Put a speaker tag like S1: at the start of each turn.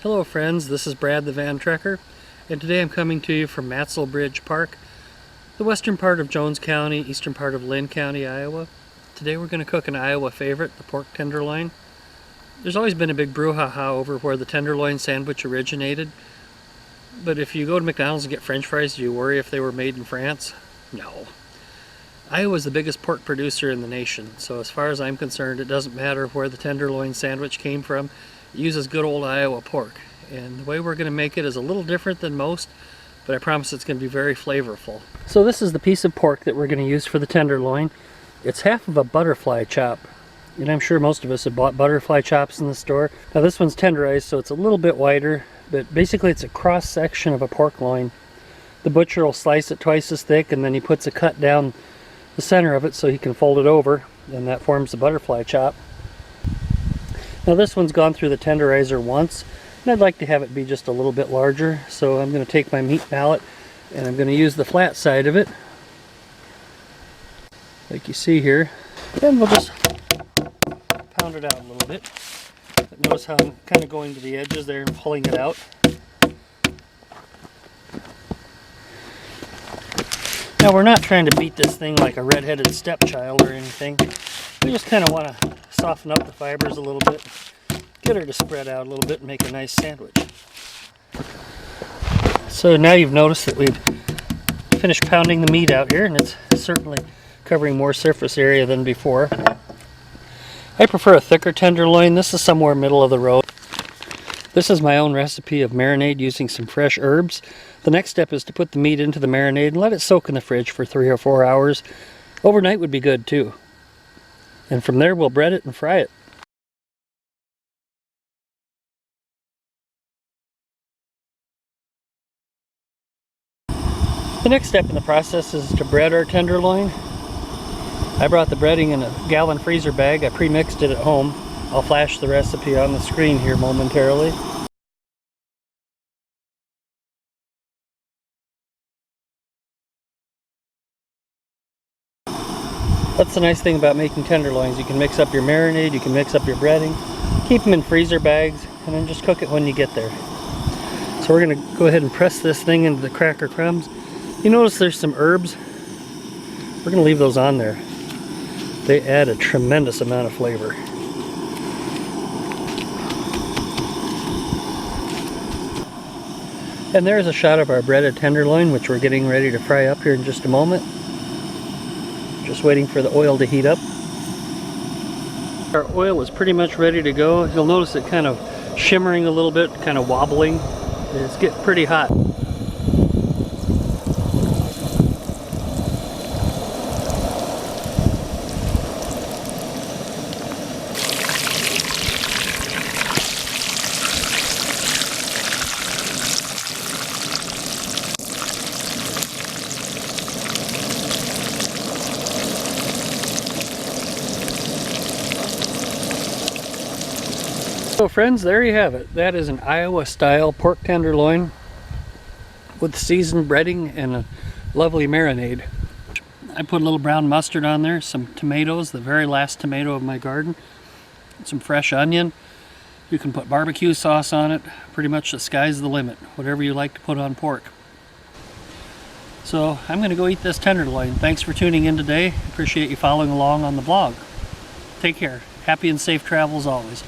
S1: Hello friends, this is Brad the Van Trekker, and today I'm coming to you from Matzel Bridge Park, the western part of Jones County, eastern part of Lynn County, Iowa. Today we're going to cook an Iowa favorite, the pork tenderloin. There's always been a big brouhaha over where the tenderloin sandwich originated, but if you go to McDonald's and get French fries, do you worry if they were made in France? No. Iowa is the biggest pork producer in the nation, so as far as I'm concerned, it doesn't matter where the tenderloin sandwich came from. It uses good old Iowa pork, and the way we're going to make it is a little different than most, but I promise it's going to be very flavorful. So this is the piece of pork that we're going to use for the tenderloin. It's half of a butterfly chop, and I'm sure most of us have bought butterfly chops in the store. Now this one's tenderized, so it's a little bit wider, but basically it's a cross section of a pork loin. The butcher will slice it twice as thick, and then he puts a cut down the center of it so he can fold it over, and that forms the butterfly chop. Now this one's gone through the tenderizer once, and I'd like to have it be just a little bit larger, so I'm going to take my meat mallet and I'm going to use the flat side of it, like you see here, and we'll just pound it out a little bit. But notice how I'm kind of going to the edges there and pulling it out. Now we're not trying to beat this thing like a red-headed stepchild or anything. We just kind of want to soften up the fibers a little bit, get her to spread out a little bit and make a nice sandwich. So now you've noticed that we've finished pounding the meat out here, and it's certainly covering more surface area than before. I prefer a thicker tenderloin. This is somewhere middle of the road. This is my own recipe of marinade using some fresh herbs. The next step is to put the meat into the marinade and let it soak in the fridge for 3 or 4 hours. Overnight would be good too. And from there we'll bread it and fry it. The next step in the process is to bread our tenderloin. I brought the breading in a gallon freezer bag. I pre-mixed it at home. I'll flash the recipe on the screen here momentarily. That's the nice thing about making tenderloins. You can mix up your marinade, you can mix up your breading, keep them in freezer bags, and then just cook it when you get there. So we're going to go ahead and press this thing into the cracker crumbs. You notice there's some herbs. We're going to leave those on there. They add a tremendous amount of flavor. And there's a shot of our breaded tenderloin, which we're getting ready to fry up here in just a moment. Just waiting for the oil to heat up. Our oil is pretty much ready to go. You'll notice it kind of shimmering a little bit, kind of wobbling. It's getting pretty hot. So friends, there you have it. That is an Iowa style pork tenderloin with seasoned breading and a lovely marinade. I put a little brown mustard on there, some tomatoes, the very last tomato of my garden, some fresh onion. You can put barbecue sauce on it. Pretty much the sky's the limit, whatever you like to put on pork. So I'm going to go eat this tenderloin. Thanks for tuning in today. Appreciate you following along on the blog. Take care. Happy and safe travels always.